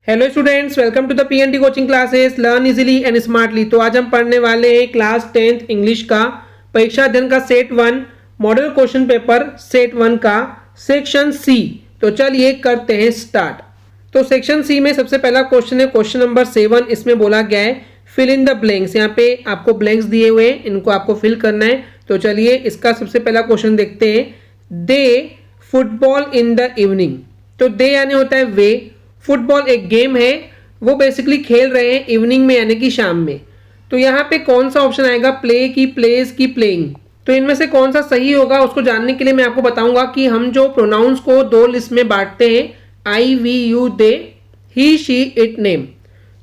Hello students, welcome to the PNT coaching classes learn easily and smartly. तो आज हम पढ़ने वाले हैं क्लास 10th इंग्लिश का परीक्षा अध्ययन का set 1 model question paper set 1 का सेक्शन सी। तो चलिए करते हैं स्टार्ट। तो सेक्शन सी में सबसे पहला क्वेश्चन है क्वेश्चन नंबर 7। इसमें बोला गया है फिल इन द ब्लैंक्स। यहाँ पे आपको ब्लैंक्स दिए हुए हैं, इनको आपको फिल करना है। तो चलिए इसका सबसे पहला क्वेश्चन देखते हैं। दे फुटबॉल इन द इवनिंग। तो दे यानी होता है वे, फुटबॉल एक गेम है, वो बेसिकली खेल रहे हैं इवनिंग में यानी कि शाम में। तो यहाँ पे कौन सा ऑप्शन आएगा, प्ले की, प्लेज की, प्लेइंग। तो इनमें से कौन सा सही होगा उसको जानने के लिए मैं आपको बताऊंगा कि हम जो प्रोनाउंस को दो लिस्ट में बांटते हैं, I we you they, he she it name.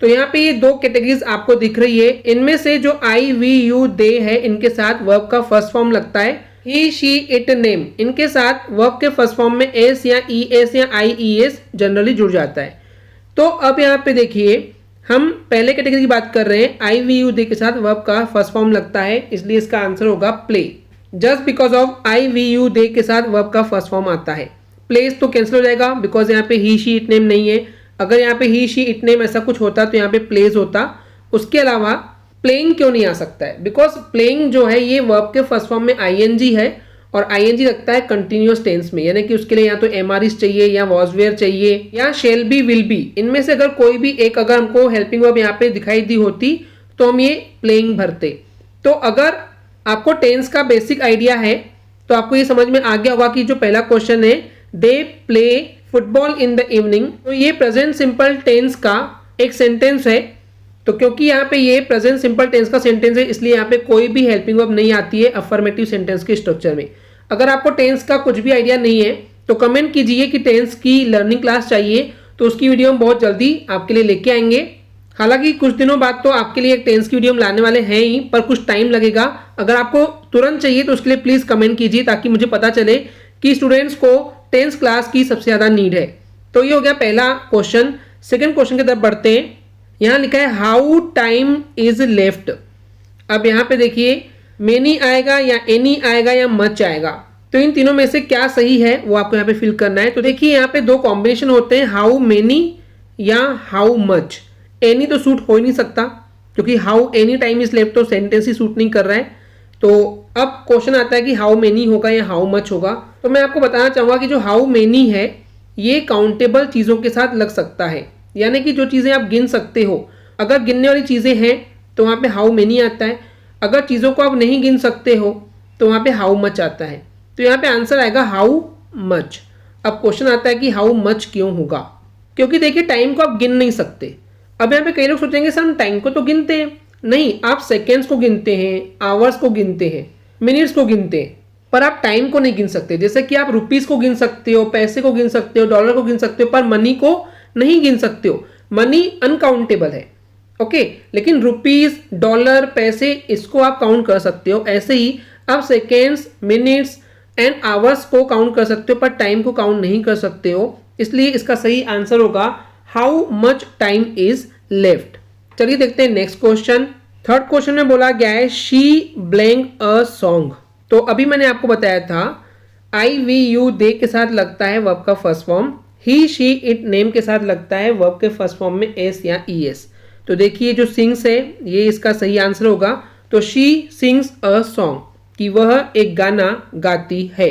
तो यहाँ पे ये दो कैटेगरीज आपको दिख रही है। इनमें से जो आई वी यू दे है, इनके साथ वर्ब का फर्स्ट फॉर्म लगता है। ही शी इट नेम, इनके साथ वर्ब के फर्स्ट फॉर्म में एस या ई एस या आई ई एस जनरली जुड़ जाता है। तो अब यहाँ पे देखिए, हम पहले कैटेगरी की बात कर रहे हैं। आई वी यू दे के साथ वर्ब का फर्स्ट फॉर्म लगता है, इसलिए इसका आंसर होगा play. Just because of I we you they के साथ वर्ब का फर्स्ट फॉर्म आता है। प्लेस तो कैंसिल हो जाएगा बिकॉज यहाँ पे ही शी इट नेम नहीं है। अगर यहाँ पे ही शी इट नेम ऐसा कुछ होता तो यहाँ पे प्लेस होता। उसके अलावा प्लेइंग क्यों नहीं आ सकता है, बिकॉज प्लेइंग जो है ये वर्ब के फर्स्ट फॉर्म में आईएनजी है और आईएनजी लगता है कंटिन्यूअस टेंस में, यानी कि उसके लिए या तो एमआरइस चाहिए या वॉज वेयर चाहिए या शेल बी विल बी। इनमें से अगर कोई भी एक अगर हमको हेल्पिंग वर्ब यहाँ पे दिखाई दी होती तो हम ये प्लेइंग भरते। तो अगर आपको टेंस का बेसिक आइडिया है तो आपको ये समझ में आ गया होगा कि जो पहला क्वेश्चन है they play football in the evening, तो ये प्रेजेंट सिंपल टेंस का एक सेंटेंस है। तो क्योंकि यहाँ पे ये प्रेजेंट सिंपल टेंस का सेंटेंस है, इसलिए यहाँ पे कोई भी हेल्पिंग वर्ब नहीं आती है अफर्मेटिव सेंटेंस के स्ट्रक्चर में। अगर आपको टेंस का कुछ भी आइडिया नहीं है तो कमेंट कीजिए कि टेंस की लर्निंग क्लास चाहिए, तो उसकी वीडियो हम बहुत जल्दी आपके लिए लेके आएंगे। हालांकि कुछ दिनों बाद तो आपके लिए एक टेंस की वीडियो हम लाने वाले हैं ही, पर कुछ टाइम लगेगा। अगर आपको तुरंत चाहिए तो उसके लिए प्लीज कमेंट कीजिए ताकि मुझे पता चले कि स्टूडेंट्स को टेंस क्लास की सबसे ज्यादा नीड है। तो ये हो गया पहला क्वेश्चन। सेकेंड क्वेश्चन की तरफ बढ़ते हैं। यहाँ लिखा है हाउ टाइम इज लेफ्ट। अब यहाँ पे देखिए मेनी आएगा या एनी आएगा या मच आएगा, तो इन तीनों में से क्या सही है वो आपको यहाँ पे फिल करना है। तो देखिए यहाँ पे दो कॉम्बिनेशन होते हैं, हाउ मेनी या हाउ मच। एनी तो सूट हो ही नहीं सकता क्योंकि how any time is left तो सेंटेंस ही सूट नहीं कर रहा है। तो अब क्वेश्चन आता है कि हाउ मेनी होगा या हाउ मच होगा। तो मैं आपको बताना चाहूंगा कि जो हाउ मेनी है ये काउंटेबल चीजों के साथ लग सकता है, यानी कि जो चीजें आप गिन सकते हो। अगर गिनने वाली चीजें हैं तो वहां पे हाउ मेनी आता है। अगर चीजों को आप नहीं गिन सकते हो तो वहां पे हाउ मच आता है। तो यहाँ पे आंसर आएगा हाउ मच। अब क्वेश्चन आता है कि हाउ मच क्यों होगा, क्योंकि देखिए टाइम को आप गिन नहीं सकते। अब यहाँ पे कई लोग सोचेंगे सर हम टाइम को तो गिनते हैं। नहीं, आप सेकेंड्स को गिनते हैं, आवर्स को गिनते हैं, मिनट्स को गिनते हैं, पर आप टाइम को नहीं गिन सकते। जैसे कि आप रुपीज को गिन सकते हो, पैसे को गिन सकते हो, डॉलर को गिन सकते हो, पर मनी को नहीं गिन सकते हो। मनी अनकाउंटेबल है, ओके। लेकिन रुपीज, डॉलर, पैसे इसको आप काउंट कर सकते हो। ऐसे ही आप सेकेंड्स, मिनट्स एंड आवर्स को काउंट कर सकते हो, पर टाइम को काउंट नहीं कर सकते हो। इसलिए इसका सही आंसर होगा how much time is left. चलिए देखते हैं नेक्स्ट क्वेश्चन। थर्ड क्वेश्चन में बोला गया है शी ब्लैंक अ सॉन्ग। तो अभी मैंने आपको बताया था आई वी यू दे के साथ लगता है वर्ब का first form, he she it name के साथ लगता है वर्ब के फर्स्ट फॉर्म में एस या ई एस। तो देखिए जो सिंग्स है ये इसका सही आंसर होगा। तो शी सिंग्स अ सॉन्ग, कि वह एक गाना गाती है।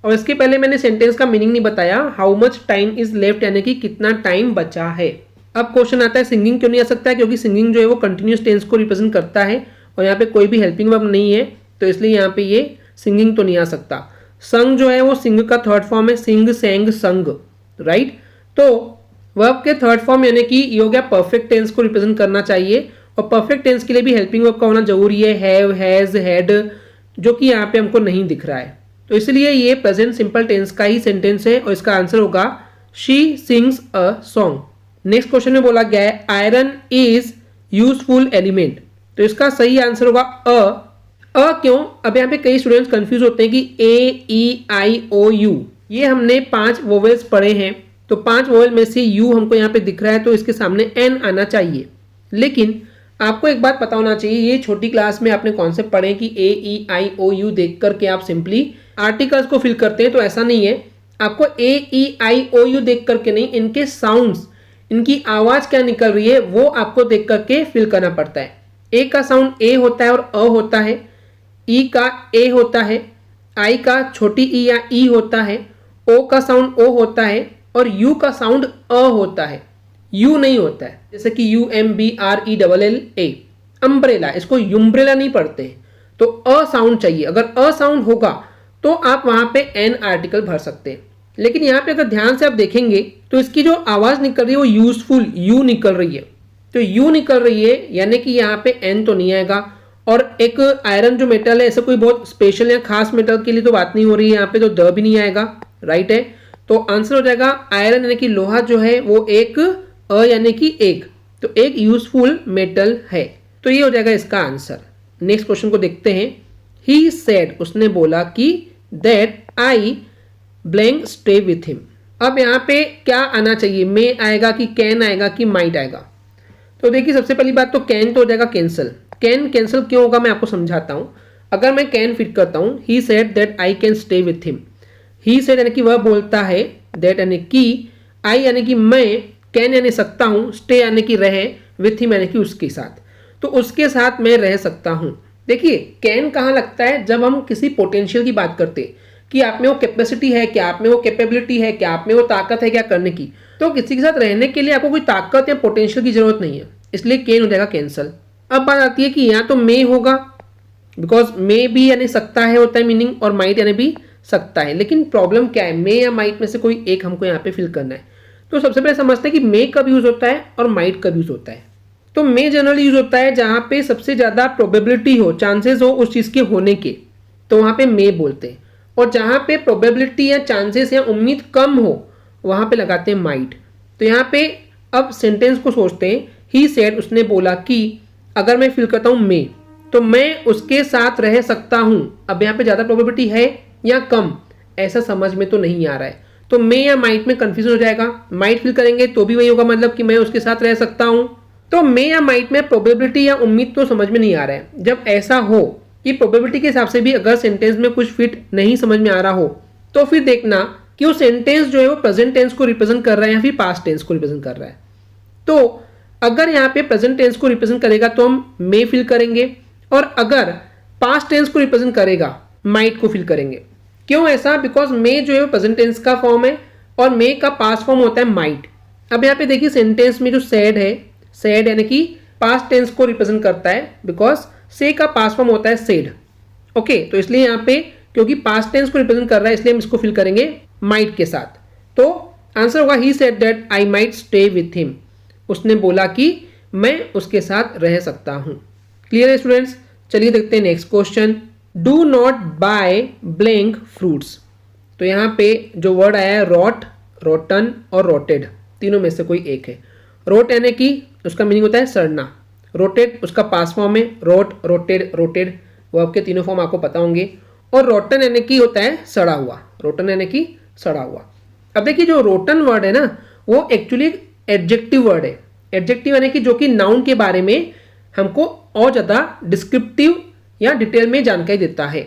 और इसके पहले मैंने सेंटेंस का मीनिंग नहीं बताया, how much time is left यानी कि कितना टाइम बचा है। अब क्वेश्चन आता है सिंगिंग क्यों नहीं आ सकता है, क्योंकि सिंगिंग जो है वो कंटिन्यूस टेंस को रिप्रेजेंट करता है और यहाँ पे कोई भी हेल्पिंग वर्ब नहीं है, तो इसलिए यहाँ पे ये सिंगिंग तो नहीं आ सकता। संग जो है वो सिंग का थर्ड फॉर्म है, सिंग, सेंग, संग, राइट। तो वर्ब के थर्ड फॉर्म यानी कि ये हो गया परफेक्ट टेंस को रिप्रेजेंट करना चाहिए, और परफेक्ट टेंस के लिए भी हेल्पिंग वर्ब का होना जरूरी है, हैव, हैज, हैड, जो कि यहाँ पे हमको नहीं दिख रहा है। तो इसलिए ये प्रेजेंट सिंपल टेंस का ही सेंटेंस है और इसका आंसर होगा she sings a song. Next question में बोला गया है आयरन इज यूजफुल एलिमेंट। तो इसका सही आंसर होगा अ क्यों? अब यहाँ पे कई स्टूडेंट्स कंफ्यूज होते हैं कि ए, ई, आई, ओ, यू, ये हमने 5 वोवेल्स पढ़े हैं, तो 5 वोवेल में से यू हमको यहाँ पे दिख रहा है, तो इसके सामने एन आना चाहिए। लेकिन आपको एक बात पता होना चाहिए, ये छोटी क्लास में आपने कॉन्सेप्ट पढ़े कि ए, ई, आई, ओ, यू देख करके आप सिंपली आर्टिकल्स को फिल करते हैं, तो ऐसा नहीं है। आपको ए, ई, आई, ओ, यू देख करके नहीं, इनके साउंड्स, इनकी आवाज क्या निकल रही है वो आपको देख करके फिल करना पड़ता है। ए का साउंड ए होता है और अ होता है, ई का ए होता है, आई का छोटी ई या ई होता है, ओ का साउंड ओ होता है और यू का साउंड अ होता है, यू नहीं होता है। जैसे कि UMBRELLA अम्ब्रेला, इसको युम्ब्रेला नहीं पढ़ते हैं, तो अ साउंड चाहिए। अगर अ साउंड होगा तो आप वहां पे एन आर्टिकल भर सकते हैं। लेकिन यहाँ पे अगर ध्यान से आप देखेंगे तो इसकी जो आवाज निकल रही है वो यूजफुल यू निकल रही है, तो यू निकल रही है यानी कि यहाँ पे एन तो नहीं आएगा। और एक आयरन जो मेटल है, ऐसे कोई बहुत स्पेशल या खास मेटल के लिए तो बात नहीं हो रही है यहाँ पे, तो द भी नहीं आएगा, राइट है। तो आंसर हो जाएगा आयरन यानी कि लोहा जो है वो एक अ यानी कि एक, तो एक यूजफुल मेटल है, तो ये हो जाएगा इसका आंसर। नेक्स्ट क्वेश्चन को देखते हैं। ही सेड, उसने बोला कि that I blank stay with him. अब यहाँ पे क्या आना चाहिए, मे आएगा कि कैन आएगा कि माइट आएगा। तो देखिए सबसे पहली बात तो कैन तो हो जाएगा कैंसल। कैन कैंसल क्यों होगा मैं आपको समझाता हूँ। अगर मैं कैन फिट करता हूँ, he said that I can stay with him. He said यानी कि वह बोलता है, दैट यानी कि, आई यानी कि मैं, कैन यानी सकता हूँ, स्टे यानी कि रहे, विथ हिम यानी कि उसके साथ, तो उसके साथ मैं रह सकता हूँ। देखिए कैन कहाँ लगता है, जब हम किसी पोटेंशियल की बात करते हैं कि आप में वो कैपेसिटी है क्या, आप में वो कैपेबिलिटी है क्या, आप में वो ताकत है क्या करने की, तो किसी के साथ रहने के लिए आपको कोई ताकत या पोटेंशियल की जरूरत नहीं है, इसलिए कैन हो जाएगा कैंसल। अब बात आती है कि यहाँ तो मे होगा, बिकॉज मे भी यानी सकता है होता है मीनिंग, और माइट यानी भी सकता है। लेकिन प्रॉब्लम क्या है, मे या माइट में से कोई एक हमको यहाँ पे फिल करना है। तो सबसे पहले समझते हैं कि मे कब यूज होता है और माइट कब यूज होता है। तो मे जनरली यूज होता है जहाँ पे सबसे ज्यादा प्रोबेबिलिटी हो, चांसेस हो उस चीज के होने के, तो वहां पे मे बोलते हैं। और जहां पे प्रोबेबिलिटी या चांसेस या उम्मीद कम हो वहां पे लगाते हैं माइट। तो यहाँ पे अब सेंटेंस को सोचते हैं, ही सेड, उसने बोला कि, अगर मैं फिल करता हूं मे, तो मैं उसके साथ रह सकता हूं। अब यहाँ पे ज्यादा प्रोबेबिलिटी है या कम, ऐसा समझ में तो नहीं आ रहा है, तो मे या माइट में कंफ्यूजन हो जाएगा। माइट फिल करेंगे तो भी वही होगा, मतलब कि मैं उसके साथ रह सकता हूं। तो मे या माइट में प्रोबेबिलिटी या उम्मीद तो समझ में नहीं आ रहा है। जब ऐसा हो कि प्रोबेबिलिटी के हिसाब से भी अगर सेंटेंस में कुछ फिट नहीं समझ में आ रहा हो, तो फिर देखना कि वो सेंटेंस जो है वो प्रेजेंट टेंस को रिप्रेजेंट कर रहा है या फिर पास्ट टेंस को रिप्रेजेंट कर रहा है। तो अगर यहाँ पे प्रेजेंट टेंस को रिप्रेजेंट करेगा तो हम मे फिल करेंगे, और अगर पास्ट टेंस को रिप्रेजेंट करेगा माइट को फिल करेंगे। क्यों ऐसा, बिकॉज मे जो है वो प्रेजेंट टेंस का फॉर्म है और मे का पास्ट फॉर्म होता है माइट। अब यहाँ पे देखिए सेंटेंस में जो सैड है, सैड यानी कि पास्ट टेंस को रिप्रेजेंट करता है, बिकॉज से का पास्ट फॉर्म होता है सेड। ओके, तो इसलिए यहाँ पे क्योंकि पास्ट टेंस को रिप्रेजेंट कर रहा है इसलिए हम इसको फिल करेंगे माइट के साथ। तो आंसर होगा he said that I might stay with him. उसने बोला कि मैं उसके साथ रह सकता हूं। क्लियर है स्टूडेंट्स? चलिए देखते हैं next question. Do not buy blank fruits. तो यहाँ पे जो वर्ड आया है रॉट, रोटन और रोटेड, तीनों में से कोई एक है। रोट यानी कि उसका मीनिंग होता है सड़ना, रोटेड उसका पास्ट फॉर्म है, रोट, रोटेड, रोटेड, वो आपके तीनों फॉर्म आपको पता होंगे। और रोटन यानी कि होता है सड़ा हुआ, रोटन यानी कि सड़ा हुआ। अब देखिए जो रोटन वर्ड है ना वो एक्चुअली एक एडजेक्टिव वर्ड है। एडजेक्टिव यानी कि जो कि नाउन के बारे में हमको और ज़्यादा डिस्क्रिप्टिव या डिटेल में जानकारी देता है।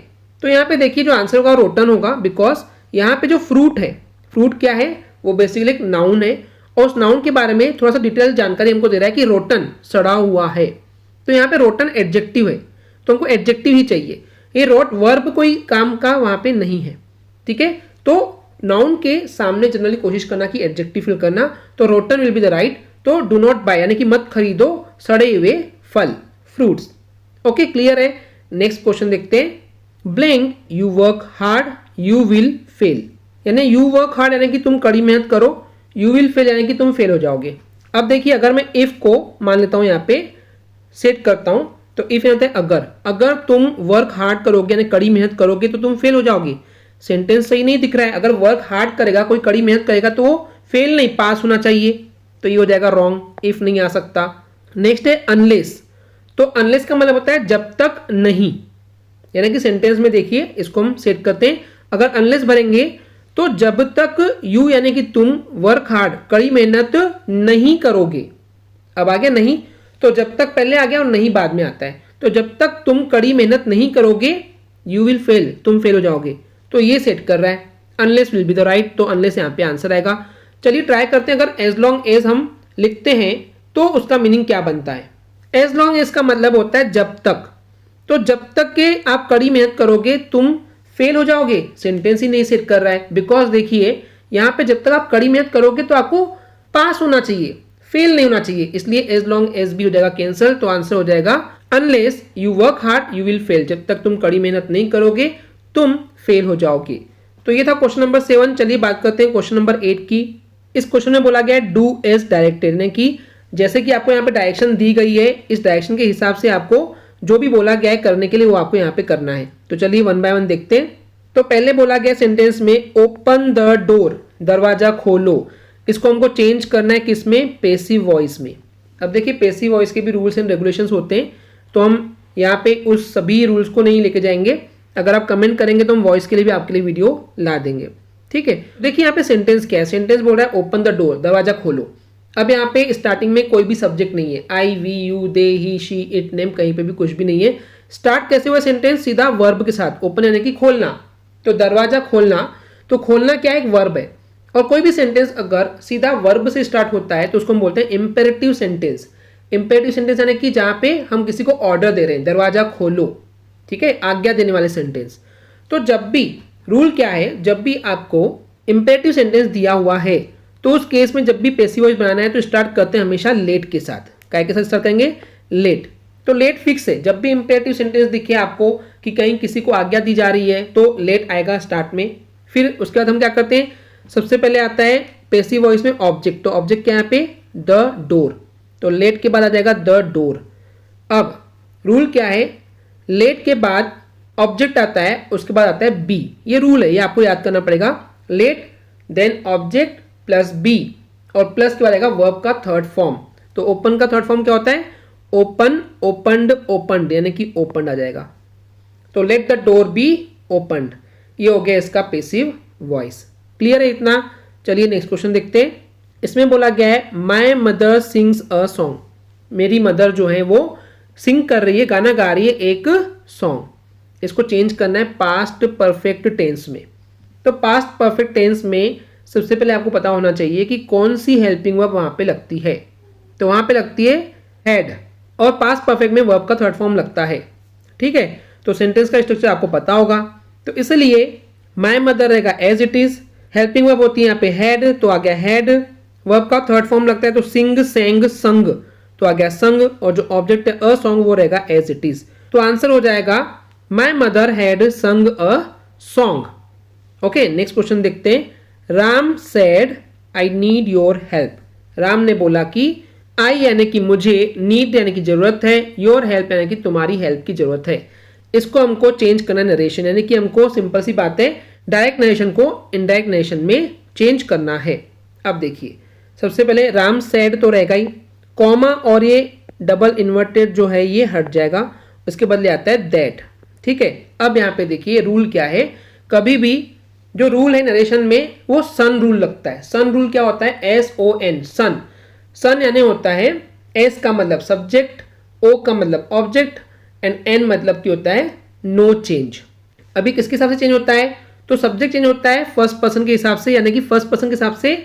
तो यहाँ पे देखिए जो आंसर होगा रोटन होगा, बिकॉज यहाँ पे जो फ्रूट है, फ्रूट क्या है, वो बेसिकली एक नाउन है और उस नाउन के बारे में थोड़ा सा डिटेल जानकारी हमको दे रहा है कि रोटन सड़ा हुआ है। तो यहाँ पे रोटन एडजेक्टिव है तो हमको एडजेक्टिव ही चाहिए। ये रोट वर्ब कोई काम का वहाँ पे नहीं है, ठीक है। तो नाउन के सामने जनरली कोशिश करना कि एडजेक्टिव फिल करना, तो rotten will be the right. तो डू नॉट बाय यानी कि मत खरीदो सड़े हुए फल, फ्रूट्स। ओके, क्लियर है। नेक्स्ट क्वेश्चन देखते हैं। Blank you work hard you will fail, यानी यू वर्क हार्ड यानी कि तुम कड़ी मेहनत करो, यू विल फेल यानी कि तुम फेल हो जाओगे। अब देखिए अगर मैं इफ को मान लेता हूं यहाँ पे सेट करता हूं, तो इफ होता है अगर, अगर तुम वर्क हार्ड करोगे यानी कड़ी मेहनत करोगे तो तुम फेल हो जाओगे। सेंटेंस सही नहीं दिख रहा है। अगर वर्क हार्ड करेगा, कोई कड़ी मेहनत करेगा तो वो फेल नहीं पास होना चाहिए, तो ये हो जाएगा रॉन्ग, इफ नहीं आ सकता। नेक्स्ट है अनलेस। तो अनलेस का मतलब होता है जब तक नहीं, यानी कि सेंटेंस में देखिए इसको हम सेट करते हैं। अगर अनलेस भरेंगे तो जब तक यू यानी कि तुम वर्क हार्ड कड़ी मेहनत नहीं करोगे। अब आ गया नहीं, तो जब तक पहले आ गया और नहीं बाद में आता है। तो जब तक तुम कड़ी मेहनत नहीं करोगे यू विल फेल, तुम फेल हो जाओगे। तो ये सेट कर रहा है unless will be the right, तो अनलेस यहाँ पे आंसर आएगा। चलिए ट्राई करते हैं। अगर एज लॉन्ग एज हम लिखते हैं तो उसका मीनिंग क्या बनता है। एज लॉन्ग एज का मतलब होता है जब तक। तो जब तक के आप कड़ी मेहनत करोगे तुम फेल हो जाओगे, सेंटेंस ही नहीं सेट कर रहा है। बिकॉज देखिए यहाँ पे जब तक आप कड़ी मेहनत करोगे तो आपको पास होना चाहिए, फेल नहीं होना चाहिए, इसलिए एज लॉन्ग एज भी हो जाएगा कैंसिल। तो आंसर हो जाएगा unless you work hard you will fail. जब तक तुम कड़ी मेहनत नहीं करोगे तुम फेल हो जाओगे। तो ये था क्वेश्चन नंबर 7। चलिए बात करते हैं क्वेश्चन नंबर 8 की। इस क्वेश्चन में बोला गया है डू एज डायरेक्टेड, यानी कि जैसे कि आपको यहाँ पे डायरेक्शन दी गई है इस डायरेक्शन के हिसाब से आपको जो भी बोला गया है करने के लिए वो आपको यहाँ पे करना है। तो चलिए वन बाय वन देखते हैं। तो पहले बोला गया सेंटेंस में ओपन द डोर, दरवाजा खोलो। इसको हमको चेंज करना है किसमें, पेसिव वॉइस में। अब देखिए पेसिव वॉइस के भी रूल्स एंड रेगुलेशंस होते हैं, तो हम यहाँ पे उस सभी रूल्स को नहीं लेके जाएंगे। अगर आप कमेंट करेंगे तो हम वॉइस के लिए भी आपके लिए वीडियो ला देंगे, ठीक है। देखिए यहाँ पे सेंटेंस क्या है, सेंटेंस बोल रहा है ओपन द डोर, दरवाजा खोलो। अब यहाँ पे स्टार्टिंग में कोई भी सब्जेक्ट नहीं है, I we you they he she it name कहीं पे भी कुछ भी नहीं है। स्टार्ट कैसे हुआ सेंटेंस, सीधा वर्ब के साथ, ओपन यानी कि खोलना। तो दरवाजा खोलना, तो खोलना क्या है, एक वर्ब है। और कोई भी सेंटेंस अगर सीधा वर्ब से स्टार्ट होता है तो उसको हम बोलते हैं इंपेरेटिव सेंटेंस। इंपेरेटिव सेंटेंस यानी कि जहां पे हम किसी को ऑर्डर दे रहे हैं, दरवाजा खोलो, ठीक है, आज्ञा देने वाले सेंटेंस। तो जब भी रूल क्या है, जब भी आपको इंपेरेटिव सेंटेंस दिया हुआ है तो उस केस में जब भी पैसिव वॉइस बनाना है तो स्टार्ट करते हैं हमेशा लेट के साथ। काय के साथ स्टार्ट करेंगे, लेट। तो लेट फिक्स है, जब भी इंपेरेटिव सेंटेंस दिखे आपको कि कहीं किसी को आज्ञा दी जा रही है तो लेट आएगा स्टार्ट में। फिर उसके बाद हम क्या करते हैं, सबसे पहले आता है पैसिव वॉइस में ऑब्जेक्ट। तो ऑब्जेक्ट क्या है यहाँ पे, द डोर। तो लेट के बाद आ जाएगा द डोर। अब रूल क्या है, लेट के बाद ऑब्जेक्ट आता है, उसके बाद आता है बी। ये रूल है, ये आपको याद करना पड़ेगा। Let then object plus be, और प्लस के बाद आएगा वर्ब का थर्ड फॉर्म। तो ओपन का थर्ड फॉर्म क्या होता है, ओपन, ओपनड, ओपनड, यानी कि ओपनड आ जाएगा। तो let the door B opened, ये हो गया इसका पैसिव वॉइस। क्लियर है इतना। चलिए नेक्स्ट क्वेश्चन देखते हैं। इसमें बोला गया है my mother sings a song, मेरी मदर जो है वो सिंग कर रही है, गाना गा रही है एक सॉन्ग। इसको चेंज करना है पास्ट परफेक्ट टेंस में। तो पास्ट परफेक्ट टेंस में सबसे पहले आपको पता होना चाहिए कि कौन सी हेल्पिंग वर्ब वहां पे लगती है। तो वहां पे लगती है हैड, और पास्ट परफेक्ट में वर्ब का थर्ड फॉर्म लगता है, ठीक है। तो सेंटेंस का स्ट्रक्चर आपको पता होगा। तो इसलिए माय मदर रहेगा as it is, helping verb होती है यहाँ पे हैड, तो आ गया हैड। वर्ब का थर्ड फॉर्म लगता है तो सिंग, सेंग, संग, तो आ गया संग। और जो ऑब्जेक्ट है अ सॉन्ग वो रहेगा एज इट इज। तो आंसर हो जाएगा माय मदर हैड संग a song. Okay next question देखते हैं। Ram said I need your help. Ram ने बोला कि आई यानी कि मुझे, नीड यानी कि जरूरत है, योर हेल्प यानी कि तुम्हारी हेल्प की जरूरत है। इसको हमको चेंज करना नरेशन, यानी कि हमको सिंपल सी बात है डायरेक्ट नरेशन को इनडायरेक्ट नरेशन में चेंज करना है। अब देखिए सबसे पहले राम सेड तो रहेगा ही, कॉमा और ये डबल इन्वर्टेड जो है ये हट जाएगा, उसके बदले आता है दैट, ठीक है। अब यहाँ पे देखिए रूल क्या है, कभी भी जो रूल है नरेशन में वो सन रूल लगता है। सन रूल क्या होता है, SON, सन। सन यानी होता है एस का मतलब सब्जेक्ट, ओ का मतलब ऑब्जेक्ट, एंड एन मतलब क्या होता है, नो चेंज। अभी किसके हिसाब से चेंज होता है, तो सब्जेक्ट चेंज होता है फर्स्ट पर्सन के हिसाब से, यानी कि फर्स्ट पर्सन के हिसाब से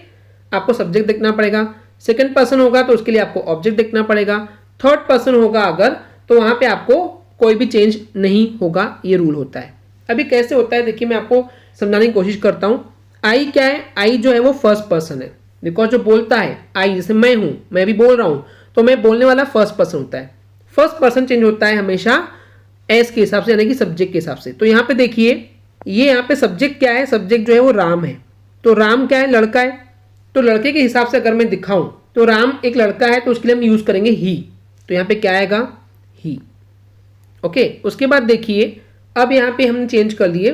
आपको सब्जेक्ट देखना पड़ेगा। सेकंड पर्सन होगा तो उसके लिए आपको ऑब्जेक्ट देखना पड़ेगा। थर्ड पर्सन होगा अगर, तो वहां पे आपको कोई भी चेंज नहीं होगा, ये रूल होता है। अभी कैसे होता है देखिए मैं आपको समझाने की कोशिश करता हूं। आई क्या है, आई जो है वो फर्स्ट पर्सन है, बिकॉज जो बोलता है आई, जैसे मैं हूं, मैं भी बोल रहा हूं, तो मैं बोलने वाला फर्स्ट पर्सन होता है। फर्स्ट पर्सन चेंज होता है हमेशा एस के हिसाब से, यानी कि सब्जेक्ट के हिसाब से। तो यहाँ पे देखिए ये यहाँ पे सब्जेक्ट क्या है, सब्जेक्ट जो है वो राम है। तो राम क्या है, लड़का है। तो लड़के के हिसाब से अगर मैं दिखाऊं तो राम एक लड़का है, तो उसके लिए हम यूज करेंगे ही। तो यहाँ पे क्या आएगा, ही। ओके उसके बाद देखिए अब यहाँ पे हमने चेंज कर लिए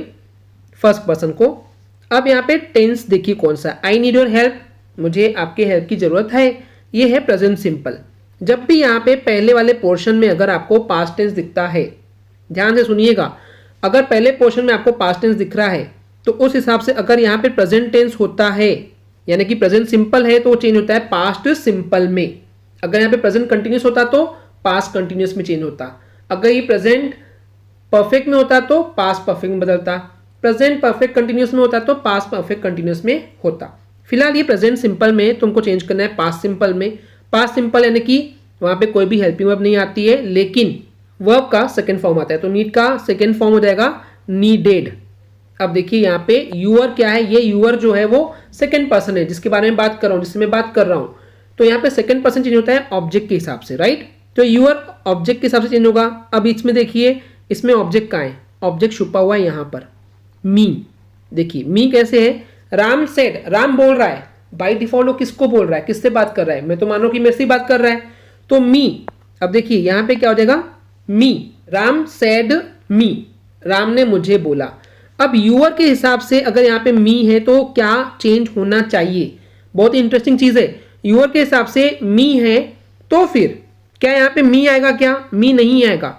फर्स्ट पर्सन को। अब यहाँ पे टेंस देखिए कौन सा, आई नीड योर हेल्प, मुझे आपके हेल्प की जरूरत है, ये है प्रेजेंट सिंपल। जब भी यहाँ पे पहले वाले पोर्शन में अगर आपको पास्ट टेंस दिखता है, ध्यान से सुनिएगा, अगर पहले पोर्शन में आपको पास्ट टेंस दिख रहा है तो उस हिसाब से अगर यहाँ पे प्रेजेंट टेंस होता है, यानी कि प्रेजेंट सिंपल है, तो वो चेंज होता है पास्ट सिंपल में। अगर यहाँ पे प्रेजेंट कंटिन्यूस होता तो पास्ट कंटिन्यूस में चेंज होता। अगर ये प्रेजेंट परफेक्ट में होता तो पास्ट परफेक्ट में बदलता। प्रेजेंट परफेक्ट कंटिन्यूस में होता तो पास्ट परफेक्ट कंटिन्यूस में होता। फिलहाल ये प्रेजेंट सिंपल में तुमको चेंज करना है पास्ट सिंपल में। पास्ट सिंपल यानी कि वहां पे कोई भी हेल्पिंग वर्ब नहीं आती है, लेकिन वर्ब का सेकंड फॉर्म आता है, तो नीड का सेकंड फॉर्म हो जाएगा नीडेड। अब देखिए यहाँ पे यूअर क्या है, ये यूअर जो है वो सेकंड पर्सन है जिसके बारे में बात कर रहा हूँ, जिससे मैं बात कर रहा हूँ। तो यहाँ पे सेकंड पर्सन चेंज होता है ऑब्जेक्ट के हिसाब से, राइट। तो यूअर ऑब्जेक्ट के हिसाब से चेंज होगा। अब इसमें देखिए इसमें ऑब्जेक्ट कहाँ है, ऑब्जेक्ट छुपा हुआ है यहाँ पर, मी। देखिए मी कैसे है, राम सेड, राम बोल रहा है, बाई डिफॉल्ट वो किसको बोल रहा है, किससे बात कर रहा है, मैं तो मानो कि मेरे से बात कर रहा है, तो मी। अब देखिए यहाँ पे क्या हो जाएगा, मी, राम सेड मी, राम ने मुझे बोला। अब यूअर के हिसाब से अगर यहाँ पे मी है तो क्या चेंज होना चाहिए, बहुत ही इंटरेस्टिंग चीज है। यूअर के हिसाब से मी है तो फिर क्या यहाँ पे मी आएगा, क्या मी नहीं आएगा।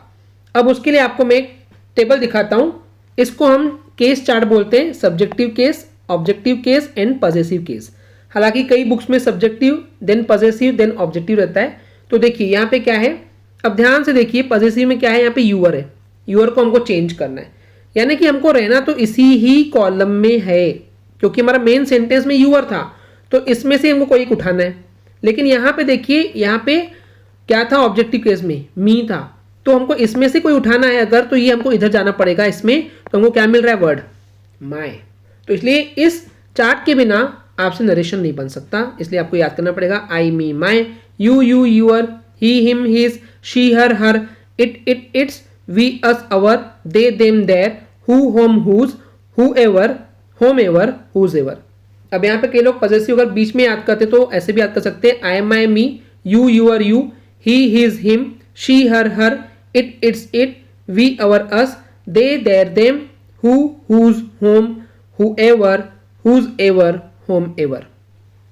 अब उसके लिए आपको मैं एक टेबल दिखाता हूं, इसको हम केस चार्ट बोलते हैं, subjective case, objective case and possessive case. हालांकि कई बुक्स में subjective then possessive then objective रहता है। तो देखिए यहाँ पे क्या है, अब ध्यान से देखिए पॉजेसिव में क्या है, यहाँ पे यूअर है, यूअर को हमको चेंज करना है, यानी कि हमको रहना तो इसी ही कॉलम में है, क्योंकि हमारा मेन सेंटेंस में यूअर था तो इसमें से हमको कोई एक उठाना है। लेकिन यहाँ पे देखिए, यहाँ पे क्या था, ऑब्जेक्टिव केस में मी था, तो हमको इसमें से कोई उठाना है अगर, तो ये हमको इधर जाना पड़ेगा, इसमें तो हमको क्या मिल रहा है, वर्ड माय। तो इसलिए इस चार्ट के बिना आपसे नरेशन नहीं बन सकता, इसलिए आपको याद करना पड़ेगा I me my, you you your, he him his, she her her, it its, we us our, they them their, who whom whose, whoever whomever whosever. अब यहाँ पे कई लोग पॉजेसिव अगर बीच में याद करते तो ऐसे भी याद कर सकते हैं, I am my me, you your you, he his him, she her her, it its it, we our us, they their them, who whose whom, whoever whosever whomever.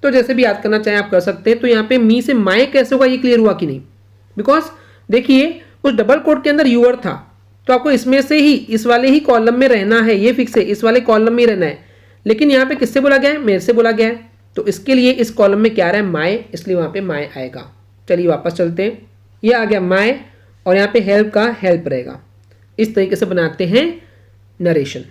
तो जैसे भी याद करना चाहें आप कर सकते हैं। तो यहाँ पे मी से माय कैसे होगा ये क्लियर हुआ कि नहीं, बिकॉज देखिए उस डबल कोट के अंदर यूअर था, तो आपको इसमें से ही इस वाले ही कॉलम में रहना है, ये फिक्स है, इस वाले कॉलम में ही रहना है। लेकिन यहाँ पे किससे बोला गया है, मेरे से बोला गया है, तो इसके लिए इस कॉलम में क्या रहा है, माय, इसलिए वहां पे माय आएगा। चलिए वापस चलते हैं, ये आ गया माय और यहाँ पे हेल्प का हेल्प रहेगा। इस तरीके से बनाते हैं नरेशन।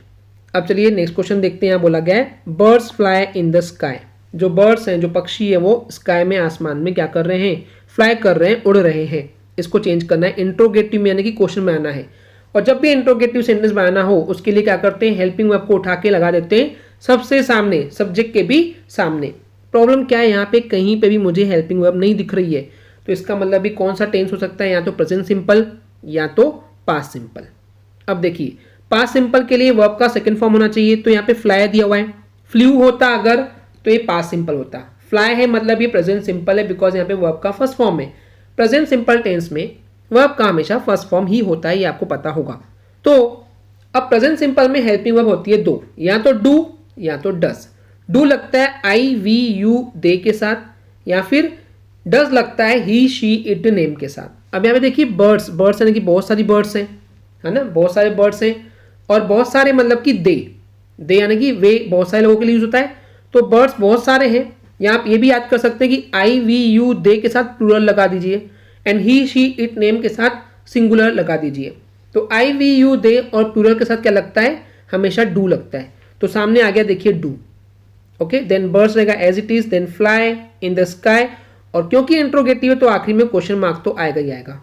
अब चलिए नेक्स्ट क्वेश्चन देखते हैं। यहाँ बोला गया है birds fly in the sky, जो बर्ड्स हैं, जो पक्षी है वो स्काई में, आसमान में क्या कर रहे हैं, फ्लाई कर रहे हैं, उड़ रहे हैं। इसको चेंज करना है, इंट्रोगेटिव में यानी कि क्वेश्चन में आना है। और जब भी इंट्रोगेटिव सेंटेंस बनाना हो उसके लिए क्या करते हैं, हेल्पिंग वर्ब को उठा के लगा देते हैं सबसे सामने, सब्जेक्ट के भी सामने। प्रॉब्लम क्या है, यहाँ पे कहीं पे भी मुझे हेल्पिंग वर्ब नहीं दिख रही है, तो इसका मतलब भी कौन सा टेंस हो सकता है, या तो प्रेजेंट सिंपल या तो पास्ट सिंपल। अब देखिए पास्ट सिंपल के लिए वर्ब का सेकंड फॉर्म होना चाहिए, तो यहाँ पे फ्लाई दिया हुआ है, फ्लू होता अगर तो ये पास्ट सिंपल होता, फ्लाई है मतलब ये प्रेजेंट सिंपल है, बिकॉज यहाँ पे वर्ब का फर्स्ट फॉर्म है। प्रेजेंट सिंपल टेंस में वर्ब का हमेशा फर्स्ट फॉर्म ही होता है, ये आपको पता होगा। तो अब प्रेजेंट सिंपल में हेल्पिंग वर्ब होती है दो, या तो डू या तो डस। डू लगता है आई वी यू दे के साथ, या फिर डस लगता है ही शी इट नेम के साथ। अब यहाँ पे देखिए बर्ड्स, बर्ड्स यानी कि बहुत सारी बर्ड्स हैं, है ना, बहुत सारे बर्ड्स हैं, और बहुत सारे मतलब कि दे यानी कि वे बहुत सारे लोगों के लिए यूज होता है, तो बर्ड्स बहुत सारे हैं। या आप ये भी याद कर सकते हैं कि आई वी यू दे के साथ प्लूरल लगा दीजिए, and he she it name के साथ सिंगुलर लगा दीजिए। तो आई वी यू दे और प्लूरल के साथ क्या लगता है, हमेशा डू लगता है, तो सामने आ गया देखिए डू। ओके, देन बर्ड्स रहेगा as it is, then fly in the sky, और क्योंकि इंट्रोगेटिव है तो आखिरी में क्वेश्चन मार्क तो आएगा ही आएगा।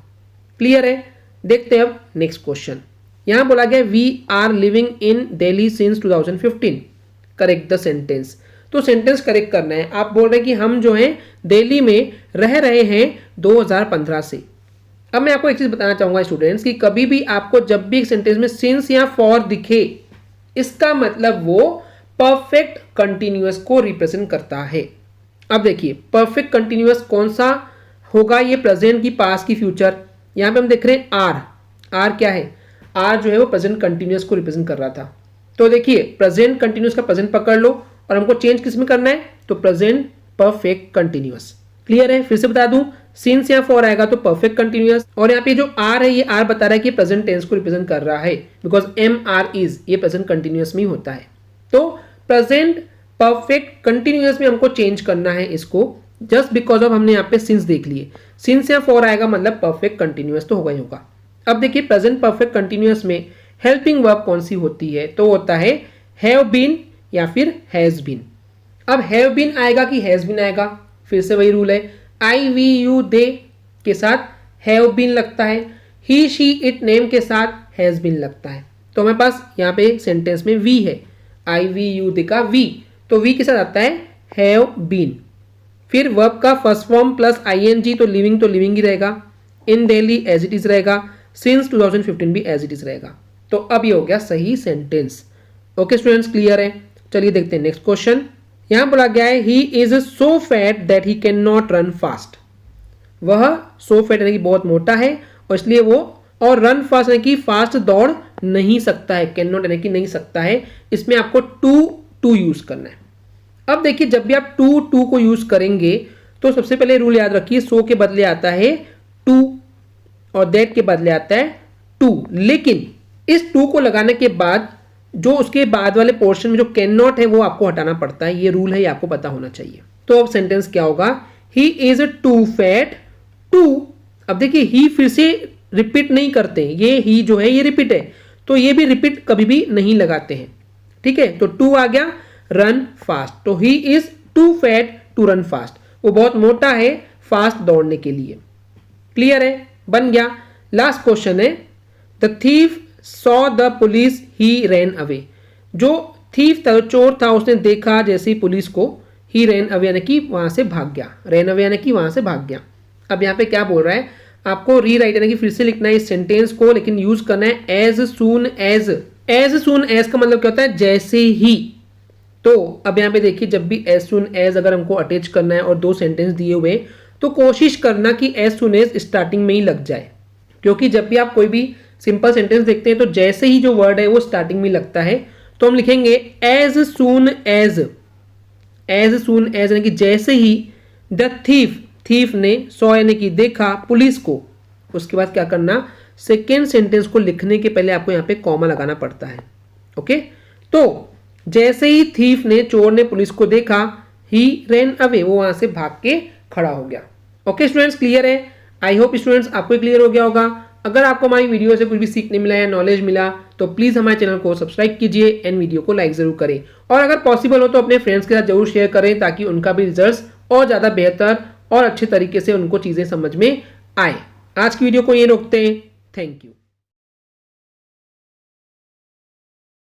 क्लियर है, देखते हैं अब नेक्स्ट क्वेश्चन। यहां बोला गया we are living in Delhi since 2015, correct the sentence. तो सेंटेंस करेक्ट करना है, आप बोल रहे हैं कि हम जो है दिल्ली में रह रहे हैं 2015 से। अब मैं आपको एक चीज बताना चाहूंगा स्टूडेंट्स कि कभी भी आपको जब भी एक सेंटेंस में सिंस या फॉर दिखे, इसका मतलब वो परफेक्ट कंटिन्यूअस को रिप्रेजेंट करता है। अब देखिए परफेक्ट कंटिन्यूअस कौन सा होगा, ये प्रेजेंट की, पास्ट की, फ्यूचर। यहां पे हम देख रहे हैं आर, आर क्या है, आर जो है वो प्रेजेंट कंटिन्यूअस को रिप्रेजेंट कर रहा था। तो देखिए प्रेजेंट कंटिन्यूअस का प्रेजेंट पकड़ लो, और हमको चेंज किस में करना है, तो प्रेजेंट परफेक्ट कंटिन्यूअस। क्लियर है, फिर से बता दूं, सिंस या फॉर आएगा तो परफेक्ट कंटिन्यूअस, और यहाँ पे जो आर है, ये आर बता रहा है कि प्रेजेंट टेंस को रिप्रेजेंट कर रहा है, बिकॉज एम आर इज, ये प्रेजेंट कंटिन्यूअस में होता है। तो प्रेजेंट परफेक्ट कंटिन्यूअस में हमको चेंज करना है इसको, जस्ट बिकॉज ऑफ हमने यहाँ पे सिंस देख लिए। सिंस या फॉर आएगा मतलब परफेक्ट कंटिन्यूअस तो होगा ही होगा। अब देखिए प्रेजेंट परफेक्ट कंटिन्यूअस में हेल्पिंग वर्ब कौन सी होती है, तो होता है हैव बीन या फिर हैज बीन। अब हैव बीन आएगा कि हैज बीन आएगा, फिर से वही रूल है, आई वी यू दे के साथ हैव बीन लगता है, ही शी इट नेम के साथ हैज बीन लगता है। तो हमारे पास यहाँ पे सेंटेंस में वी है, आई वी यू दे का वी, तो वी के साथ आता है हैव बीन। फिर वर्ब का फर्स्ट फॉर्म प्लस आईएनजी, तो लिविंग ही रहेगा, इन दिल्ली एज इट इज रहेगा, सिंस 2015 भी एज इट इज रहेगा। तो अब ये हो गया सही सेंटेंस। ओके स्टूडेंट्स, क्लियर है? चलिए देखते हैं नेक्स्ट क्वेश्चन। यहां बोला गया है he is so fat that he can not run fast. वह सो फैट यानी कि बहुत मोटा है और इसलिए वो, और रन फास्ट यानी कि फास्ट दौड़ नहीं सकता है, कैन नॉट यानी कि नहीं सकता है। इसमें आपको टू यूज करना है। अब देखिए जब भी आप टू को यूज करेंगे तो सबसे पहले रूल याद रखिए, सो के बदले आता है टू और दैट के बदले आता है टू। लेकिन इस टू को लगाने के बाद जो उसके बाद वाले पोर्शन में जो कैन नॉट है वो आपको हटाना पड़ता है। ये रूल है, ये आपको पता होना चाहिए। तो अब सेंटेंस क्या होगा, he is too fat to. अब देखिए ही फिर से रिपीट नहीं करते, ये ही जो है ये रिपीट है, तो ये भी रिपीट कभी भी नहीं लगाते हैं। ठीक है, तो टू आ गया रन फास्ट, तो he is too fat to run fast. वो बहुत मोटा है फास्ट दौड़ने के लिए। क्लियर है, बन गया। लास्ट क्वेश्चन है, the thief saw the police he ran away. जो थीफ था, चोर था, उसने देखा जैसे ही पुलिस को, ही रैन अवे यानी कि वहां से भाग गया, रैन अवे यानी कि वहां से भाग गया। अब यहाँ पे क्या बोल रहा है, आपको री राइट यानी कि फिर से लिखना है इस सेंटेंस को, लेकिन यूज करना है as soon as. As soon as का मतलब क्या होता है, जैसे ही। तो अब यहाँ पे देखिए जब भी एज सून एज अगर हमको अटैच करना है और दो सेंटेंस दिए हुए, तो कोशिश करना कि एज सून एज स्टार्टिंग में ही लग जाए, क्योंकि जब भी आप कोई भी सिंपल सेंटेंस देखते हैं तो जैसे ही जो वर्ड है वो स्टार्टिंग में लगता है। तो हम लिखेंगे as soon as, as soon as यानी कि जैसे ही, द थीफ, थीफ ने, सॉ यानी कि देखा पुलिस को। उसके बाद क्या करना, सेकेंड सेंटेंस को लिखने के पहले आपको यहाँ पे कॉमा लगाना पड़ता है। ओके, तो जैसे ही थीफ ने, चोर ने पुलिस को देखा, ही रैन अवे, वो वहां से भाग के खड़ा हो गया। ओके स्टूडेंट्स, क्लियर है? आई होप स्टूडेंट्स आपको क्लियर हो गया होगा। अगर आपको हमारी वीडियो से कुछ भी सीखने मिला या नॉलेज मिला तो प्लीज हमारे चैनल को सब्सक्राइब कीजिए एंड वीडियो को लाइक जरूर करें, और अगर पॉसिबल हो तो अपने फ्रेंड्स के साथ जरूर शेयर करें ताकि उनका भी रिजल्ट्स और ज़्यादा बेहतर और अच्छे तरीके से उनको चीज़ें समझ में आए। आज की वीडियो को ये रोकते हैं। Thank you.